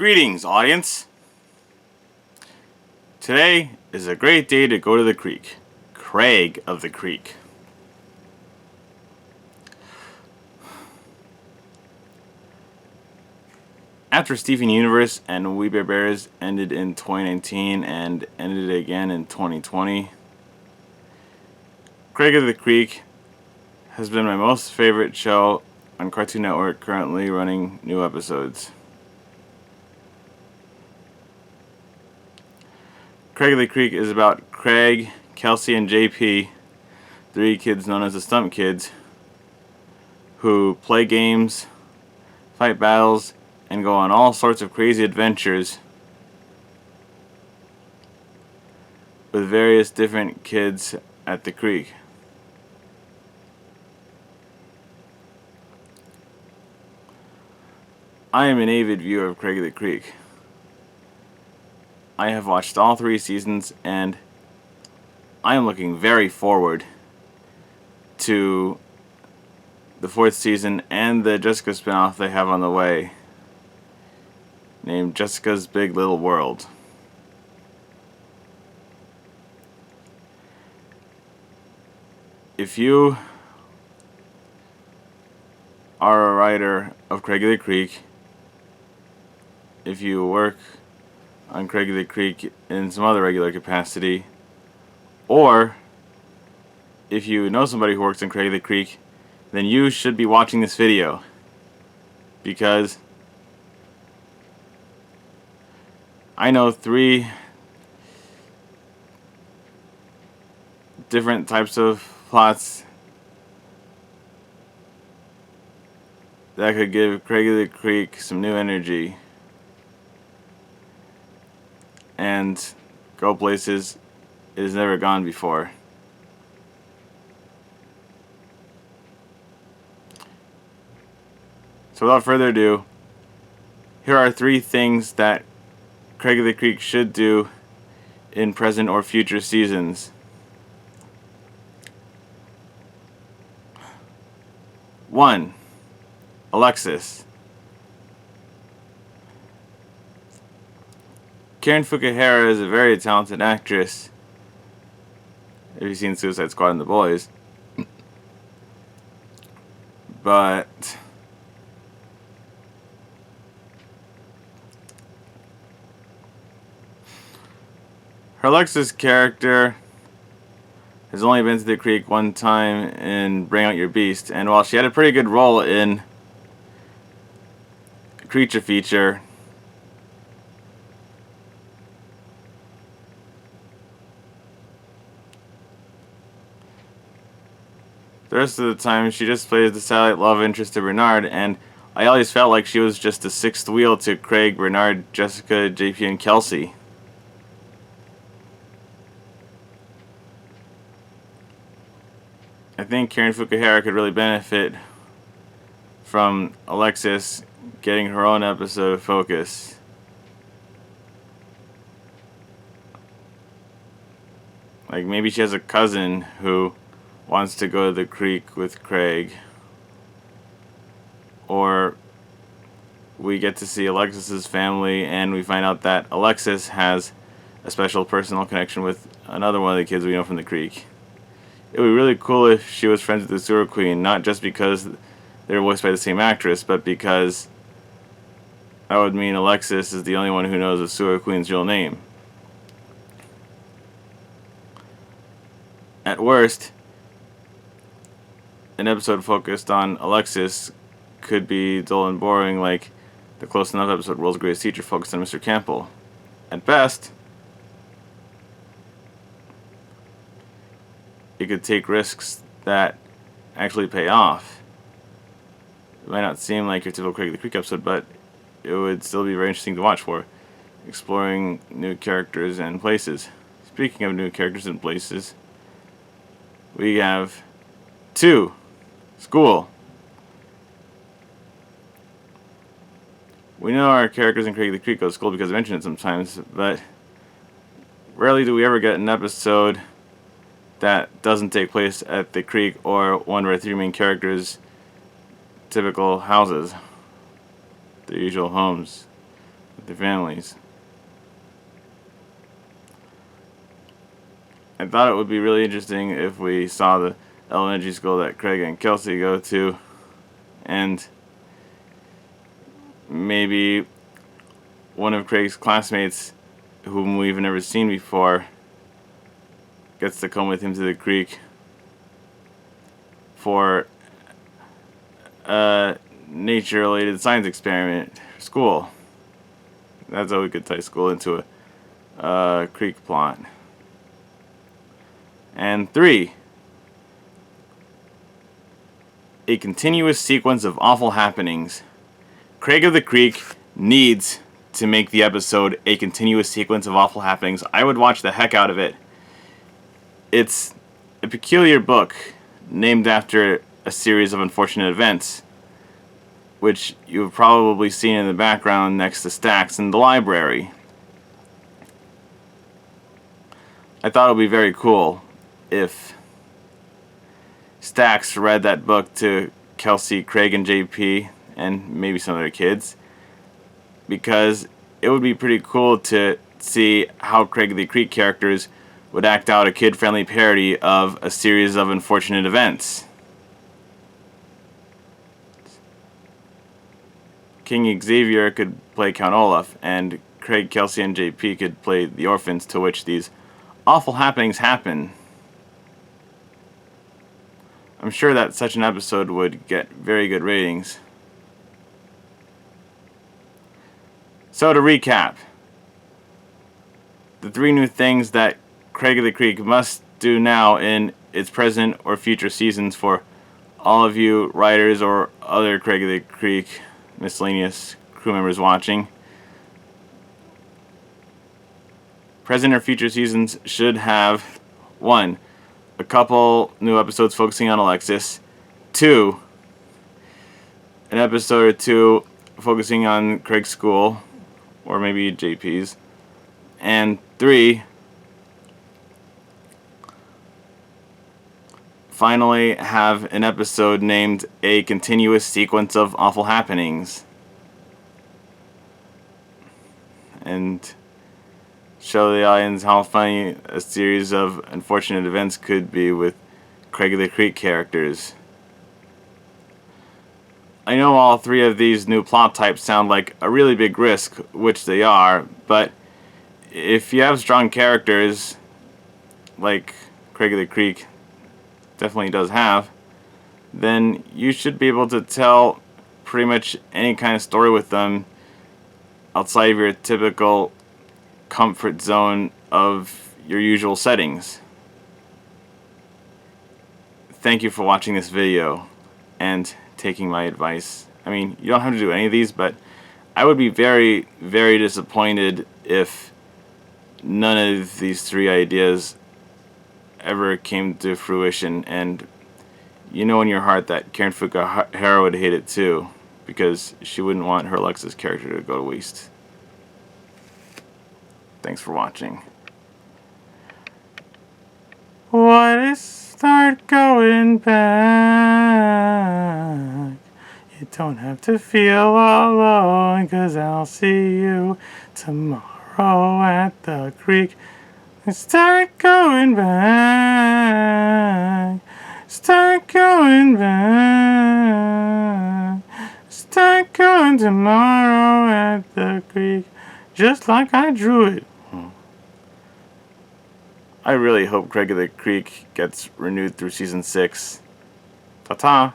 Greetings, audience! Today is a great day to go to the creek. Craig of the Creek. After Steven Universe and We Bare Bears ended in 2019 and ended again in 2020, Craig of the Creek has been my most favorite show on Cartoon Network, currently running new episodes. Craig of the Creek is about Craig, Kelsey, and JP, three kids known as the Stump Kids, who play games, fight battles, and go on all sorts of crazy adventures with various different kids at the creek. I am an avid viewer of Craig of the Creek. I have watched all 3 seasons, and I am looking very forward to the 4th season and the Jessica spinoff they have on the way, named Jessica's Big Little World. If you are a writer of Craig of the Creek, if you work on Craig of the Creek in some other regular capacity, or if you know somebody who works in Craig of the Creek, then you should be watching this video, because I know 3 different types of plots that could give Craig of the Creek some new energy and go places it has never gone before. So without further ado, here are 3 things that Craig of the Creek should do in present or future seasons. 1. Alexis. Karen Fukuhara is a very talented actress. Have you seen Suicide Squad and The Boys? But her Alexis character has only been to the creek one time in Bring Out Your Beast, and while she had a pretty good role in Creature Feature, the rest of the time she just plays the satellite love interest to Bernard, and I always felt like she was just the 6th wheel to Craig, Bernard, Jessica, JP, and Kelsey. I think Karen Fukuhara could really benefit from Alexis getting her own episode of Focus. Like, maybe she has a cousin who wants to go to the creek with Craig. Or we get to see Alexis's family and we find out that Alexis has a special personal connection with another one of the kids we know from the creek. It would be really cool if she was friends with the Sewer Queen, not just because they're voiced by the same actress, but because that would mean Alexis is the only one who knows the Sewer Queen's real name. At worst, an episode focused on Alexis could be dull and boring, like the Close Enough episode World's Greatest Teacher focused on Mr. Campbell. At best, it could take risks that actually pay off. It might not seem like your typical Craig of the Creek episode, but it would still be very interesting to watch for, exploring new characters and places. Speaking of new characters and places, we have 2. School. We know our characters in Craig of the Creek go to school because I mention it sometimes, but rarely do we ever get an episode that doesn't take place at the creek or one of our 3 main characters' typical houses, their usual homes. their families. I thought it would be really interesting if we saw the elementary school that Craig and Kelsey go to, and maybe one of Craig's classmates, whom we've never seen before, gets to come with him to the creek for a nature-related science experiment school. That's how we could tie school into a creek plot. And 3, a continuous sequence of awful happenings. Craig of the Creek needs to make the episode a continuous sequence of awful happenings. I would watch the heck out of it. It's a peculiar book named after a series of unfortunate events, which you've probably seen in the background next to stacks in the library. I thought it would be very cool if Stacks read that book to Kelsey, Craig, and JP, and maybe some other kids, because it would be pretty cool to see how Craig the Creek characters would act out a kid-friendly parody of a series of unfortunate events. King Xavier could play Count Olaf, and Craig, Kelsey, and JP could play the orphans to which these awful happenings happen. I'm sure that such an episode would get very good ratings. So to recap, the 3 new things that Craig of the Creek must do now in its present or future seasons for all of you writers or other Craig of the Creek miscellaneous crew members watching. Present or future seasons should have 1, a couple new episodes focusing on Alexis. 2, an episode or 2 focusing on Craig's school, or maybe JP's. And 3, finally have an episode named A Continuous Sequence of Awful Happenings. And show the audience how funny a series of unfortunate events could be with Craig of the Creek characters. I know all 3 of these new plot types sound like a really big risk, which they are, but if you have strong characters, like Craig of the Creek definitely does have, then you should be able to tell pretty much any kind of story with them outside of your typical comfort zone of your usual settings. Thank you for watching this video and taking my advice. I mean, you don't have to do any of these, but I would be very, very disappointed if none of these 3 ideas ever came to fruition, and you know in your heart that Karen Fukuhara would hate it too, because she wouldn't want her Alexis character to go to waste. Thanks for watching. What is start going back? You don't have to feel alone, 'cause I'll see you tomorrow at the creek. Start going back. Start going back. Start going tomorrow at the creek. Just like I drew it. I really hope Craig of the Creek gets renewed through season 6. Ta-ta!